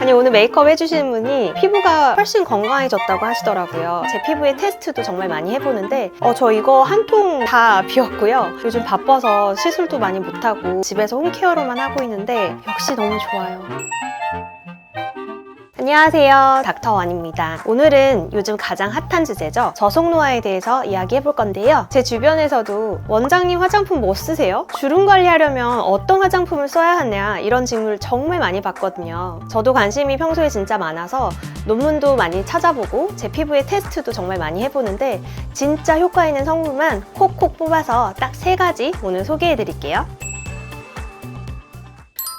아니, 오늘 메이크업 해주시는 분이 피부가 훨씬 건강해졌다고 하시더라고요. 제 피부의 테스트도 정말 많이 해보는데 저 이거 한 통 다 비웠고요. 요즘 바빠서 시술도 많이 못하고 집에서 홈케어로만 하고 있는데 역시 너무 좋아요. 안녕하세요, 닥터원입니다. 오늘은 요즘 가장 핫한 주제죠. 저속 노화에 대해서 이야기해 볼 건데요. 제 주변에서도 원장님 화장품 뭐 쓰세요? 주름 관리하려면 어떤 화장품을 써야 하냐, 이런 질문을 정말 많이 받거든요. 저도 관심이 평소에 진짜 많아서 논문도 많이 찾아보고 제 피부의 테스트도 정말 많이 해보는데 진짜 효과 있는 성분만 콕콕 뽑아서 딱 3가지 오늘 소개해 드릴게요.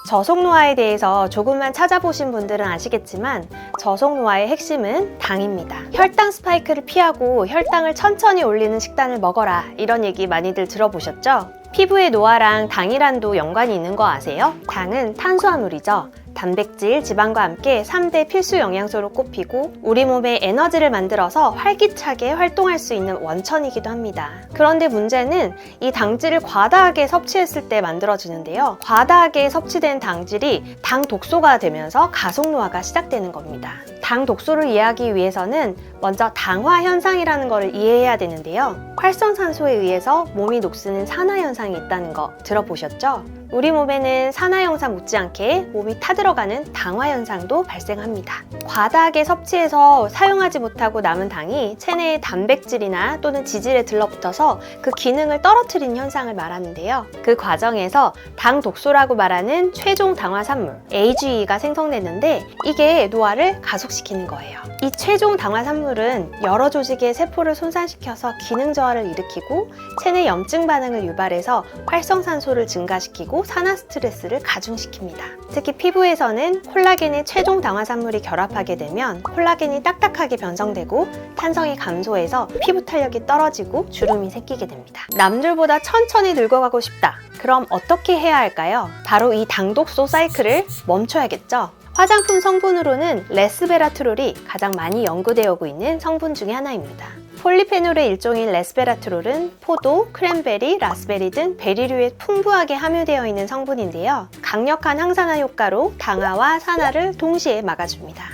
저속 노화에 대해서 조금만 찾아보신 분들은 아시겠지만 저속 노화의 핵심은 당입니다. 혈당 스파이크를 피하고 혈당을 천천히 올리는 식단을 먹어라, 이런 얘기 많이들 들어보셨죠? 피부의 노화랑 당이란도 연관이 있는 거 아세요? 당은 탄수화물이죠. 단백질, 지방과 함께 3대 필수 영양소로 꼽히고 우리 몸에 에너지를 만들어서 활기차게 활동할 수 있는 원천이기도 합니다. 그런데 문제는 이 당질을 과다하게 섭취했을 때 만들어지는데요. 과다하게 섭취된 당질이 당 독소가 되면서 가속 노화가 시작되는 겁니다. 당 독소를 이해하기 위해서는 먼저 당화 현상이라는 것을 이해해야 되는데요. 활성산소에 의해서 몸이 녹쓰는 산화 현상이 있다는 거 들어보셨죠? 우리 몸에는 산화 현상 못지않게 몸이 타들어가는 당화 현상도 발생합니다. 과다하게 섭취해서 사용하지 못하고 남은 당이 체내의 단백질이나 또는 지질에 들러붙어서 그 기능을 떨어뜨리는 현상을 말하는데요. 그 과정에서 당 독소라고 말하는 최종 당화 산물 AGE가 생성되는데 이게 노화를 가속시키는 거예요. 이 최종 당화 산물은 여러 조직의 세포를 손상시켜서 기능 저하를 일으키고 체내 염증 반응을 유발해서 활성산소를 증가시키고 산화 스트레스를 가중시킵니다. 특히 피부에서는 콜라겐의 최종 당화산물이 결합하게 되면 콜라겐이 딱딱하게 변성되고 탄성이 감소해서 피부 탄력이 떨어지고 주름이 생기게 됩니다. 남들보다 천천히 늙어가고 싶다. 그럼 어떻게 해야 할까요? 바로 이 당독소 사이클을 멈춰야겠죠. 화장품 성분으로는 레스베라트롤이 가장 많이 연구되어 오고 있는 성분 중에 하나입니다. 폴리페놀의 일종인 레스베라트롤은 포도, 크랜베리, 라스베리 등 베리류에 풍부하게 함유되어 있는 성분인데요. 강력한 항산화 효과로 당화와 산화를 동시에 막아줍니다.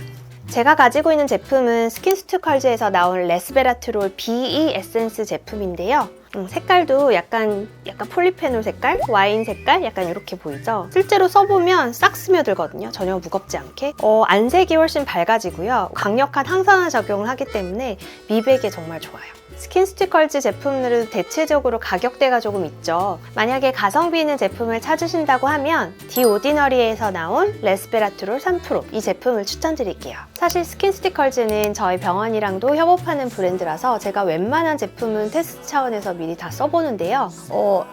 제가 가지고 있는 제품은 스킨스티컬즈에서 나온 레스베라트롤 BE 에센스 제품인데요. 색깔도 약간 폴리페놀 색깔, 와인 색깔 약간 이렇게 보이죠? 실제로 써보면 싹 스며들거든요. 전혀 무겁지 않게. 안색이 훨씬 밝아지고요. 강력한 항산화 작용을 하기 때문에 미백에 정말 좋아요. 스킨스티컬즈 제품들은 대체적으로 가격대가 조금 있죠. 만약에 가성비 있는 제품을 찾으신다고 하면 디 오디너리에서 나온 레스베라트롤 3% 이 제품을 추천드릴게요. 사실 스킨스티컬즈는 저희 병원이랑도 협업하는 브랜드라서 제가 웬만한 제품은 테스트 차원에서 미리 다 써보는데요.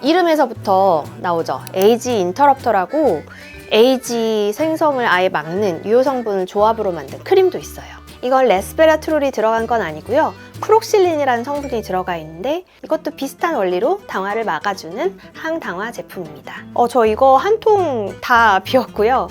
이름에서부터 나오죠. 에이지 인터럽터라고 에이지 생성을 아예 막는 유효 성분을 조합으로 만든 크림도 있어요. 이건 레스베라트롤이 들어간 건 아니고요. 프록실린이라는 성분이 들어가 있는데 이것도 비슷한 원리로 당화를 막아주는 항당화 제품입니다. 저 이거 한 통 다 비웠고요.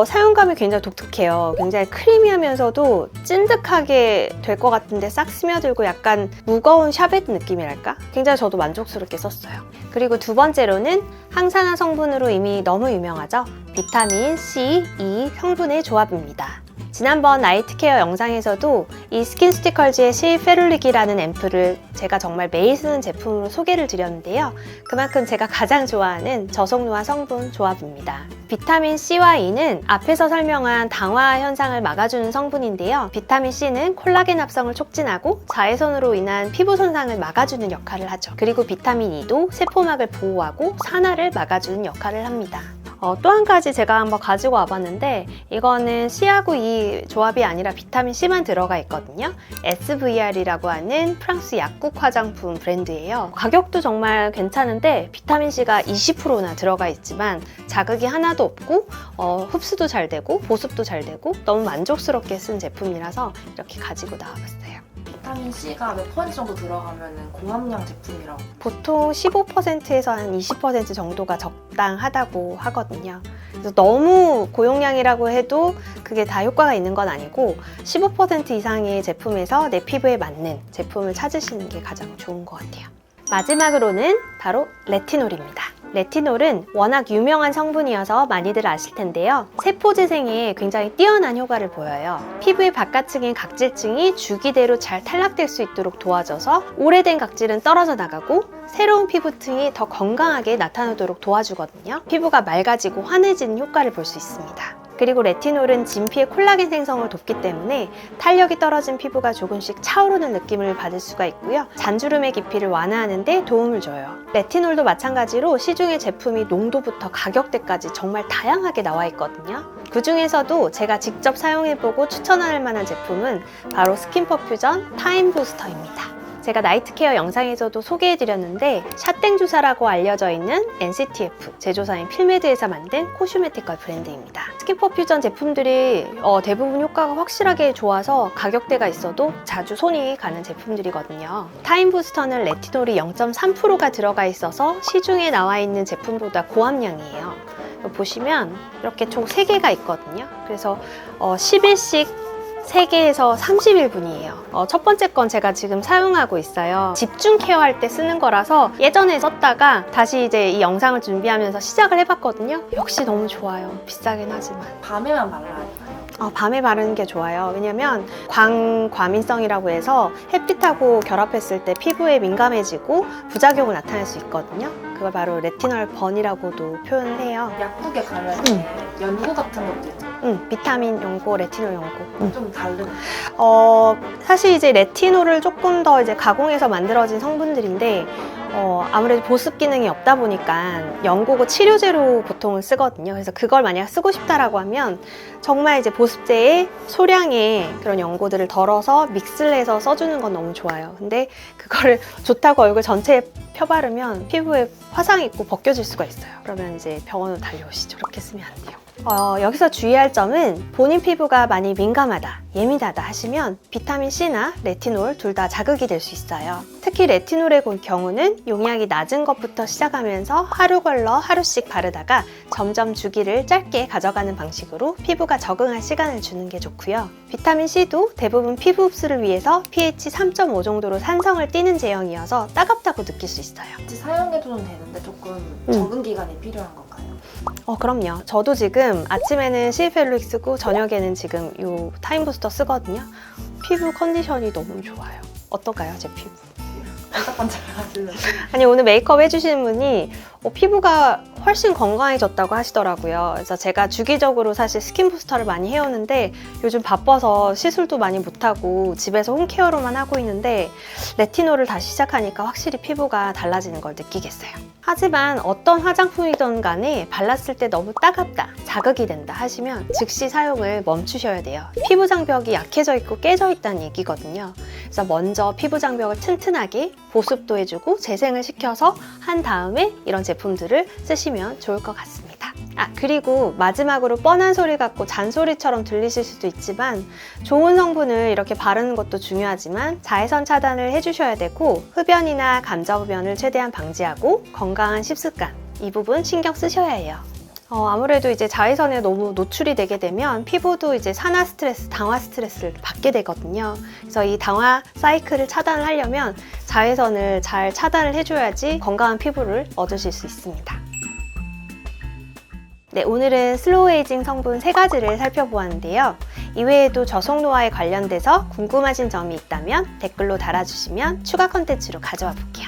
사용감이 굉장히 독특해요. 굉장히 크리미하면서도 찐득하게 될 것 같은데 싹 스며들고 약간 무거운 샤베트 느낌이랄까? 굉장히 저도 만족스럽게 썼어요. 그리고 두 번째로는 항산화 성분으로 이미 너무 유명하죠. 비타민 C, E 성분의 조합입니다. 지난번 나이트 케어 영상에서도 이 스킨스티컬즈의 시페룰릭이라는 앰플을 제가 정말 매일 쓰는 제품으로 소개를 드렸는데요. 그만큼 제가 가장 좋아하는 저속노화 성분 조합입니다. 비타민 C와 E는 앞에서 설명한 당화 현상을 막아주는 성분인데요. 비타민 C는 콜라겐 합성을 촉진하고 자외선으로 인한 피부 손상을 막아주는 역할을 하죠. 그리고 비타민 E도 세포막을 보호하고 산화를 막아주는 역할을 합니다. 또 한 가지 제가 한번 가지고 와봤는데 이거는 C하고 E 조합이 아니라 비타민 C만 들어가 있거든요. SVR이라고 하는 프랑스 약국 화장품 브랜드예요. 가격도 정말 괜찮은데 비타민 C가 20%나 들어가 있지만 자극이 하나도 없고 흡수도 잘 되고 보습도 잘 되고 너무 만족스럽게 쓴 제품이라서 이렇게 가지고 나와봤어요. 비타민 C가 몇 % 정도 들어가면 고함량 제품이라고? 보통 15%에서 한 20% 정도가 적당하다고 하거든요. 그래서 너무 고용량이라고 해도 그게 다 효과가 있는 건 아니고 15% 이상의 제품에서 내 피부에 맞는 제품을 찾으시는 게 가장 좋은 것 같아요. 마지막으로는 바로 레티놀입니다. 레티놀은 워낙 유명한 성분이어서 많이들 아실 텐데요. 세포 재생에 굉장히 뛰어난 효과를 보여요. 피부의 바깥층인 각질층이 주기대로 잘 탈락될 수 있도록 도와줘서 오래된 각질은 떨어져 나가고 새로운 피부층이 더 건강하게 나타나도록 도와주거든요. 피부가 맑아지고 환해지는 효과를 볼 수 있습니다. 그리고 레티놀은 진피의 콜라겐 생성을 돕기 때문에 탄력이 떨어진 피부가 조금씩 차오르는 느낌을 받을 수가 있고요. 잔주름의 깊이를 완화하는 데 도움을 줘요. 레티놀도 마찬가지로 시중의 제품이 농도부터 가격대까지 정말 다양하게 나와 있거든요. 그 중에서도 제가 직접 사용해보고 추천할 만한 제품은 바로 스킨퍼퓨전 타임 부스터입니다. 제가 나이트 케어 영상에서도 소개해드렸는데 샷땡 주사라고 알려져 있는 NCTF 제조사인 필메드에서 만든 코슈메티컬 브랜드입니다. 스킨퍼퓨전 제품들이 대부분 효과가 확실하게 좋아서 가격대가 있어도 자주 손이 가는 제품들이거든요. 타임 부스터는 레티놀이 0.3%가 들어가 있어서 시중에 나와 있는 제품보다 고함량이에요. 보시면 이렇게 총 3개가 있거든요. 그래서 10일씩 3개에서 30일분이에요. 첫 번째 건 제가 지금 사용하고 있어요. 집중 케어할 때 쓰는 거라서 예전에 썼다가 다시 이제 이 영상을 준비하면서 시작을 해봤거든요. 역시 너무 좋아요. 비싸긴 하지만. 밤에만 발라야 돼요? 밤에 바르는 게 좋아요. 왜냐면 광과민성이라고 해서 햇빛하고 결합했을 때 피부에 민감해지고 부작용을 나타낼 수 있거든요. 그걸 바로 레티놀 번이라고도 표현을 해요. 약국에 가면 연고 같은 것도 있죠? 비타민 연고, 레티놀 연고. 좀 다른. 사실 이제 레티놀을 조금 더 이제 가공해서 만들어진 성분들인데 아무래도 보습 기능이 없다 보니까 연고고 치료제로 보통은 쓰거든요. 그래서 그걸 만약 쓰고 싶다라고 하면 정말 이제 보습제에 소량의 그런 연고들을 덜어서 믹스를 해서 써주는 건 너무 좋아요. 근데 그거를 좋다고 얼굴 전체에 펴바르면 피부에 화상이 있고 벗겨질 수가 있어요. 그러면 이제 병원으로 달려오시죠. 그렇게 쓰면 안 돼요. 여기서 주의할 점은 본인 피부가 많이 민감하다, 예민하다 하시면 비타민C나 레티놀 둘 다 자극이 될 수 있어요. 특히 레티놀의 경우는 용량이 낮은 것부터 시작하면서 하루 걸러 하루씩 바르다가 점점 주기를 짧게 가져가는 방식으로 피부가 적응할 시간을 주는 게 좋고요. 비타민C도 대부분 피부 흡수를 위해서 pH 3.5 정도로 산성을 띠는 제형이어서 따갑다고 느낄 수 있어요. 같이 사용해줘도 되는데 조금 적응 기간이 필요한 건가요? 그럼요. 저도 지금 아침에는 시리펠로익 쓰고 저녁에는 지금 이 타임 부스터 쓰거든요. 피부 컨디션이 너무 좋아요. 어떨까요, 제 피부? 반짝반짝하시는. 아니, 오늘 메이크업 해주시는 분이 피부가 훨씬 건강해졌다고 하시더라고요. 그래서 제가 주기적으로 사실 스킨 부스터를 많이 해오는데 요즘 바빠서 시술도 많이 못하고 집에서 홈케어로만 하고 있는데 레티놀을 다시 시작하니까 확실히 피부가 달라지는 걸 느끼겠어요. 하지만 어떤 화장품이든 간에 발랐을 때 너무 따갑다, 자극이 된다 하시면 즉시 사용을 멈추셔야 돼요. 피부 장벽이 약해져 있고 깨져 있다는 얘기거든요. 그래서 먼저 피부 장벽을 튼튼하게 보습도 해주고 재생을 시켜서 한 다음에 이런 제품들을 쓰시면 좋을 것 같습니다. 그리고 마지막으로 뻔한 소리 같고 잔소리처럼 들리실 수도 있지만 좋은 성분을 이렇게 바르는 것도 중요하지만 자외선 차단을 해주셔야 되고 흡연이나 감자흡연을 최대한 방지하고 건강한 식습관 이 부분 신경 쓰셔야 해요. 아무래도 이제 자외선에 너무 노출이 되게 되면 피부도 이제 산화 스트레스, 당화 스트레스를 받게 되거든요. 그래서 이 당화 사이클을 차단을 하려면 자외선을 잘 차단을 해줘야지 건강한 피부를 얻으실 수 있습니다. 네, 오늘은 슬로우 에이징 성분 3가지를 살펴보았는데요. 이외에도 저속 노화에 관련돼서 궁금하신 점이 있다면 댓글로 달아주시면 추가 컨텐츠로 가져와 볼게요.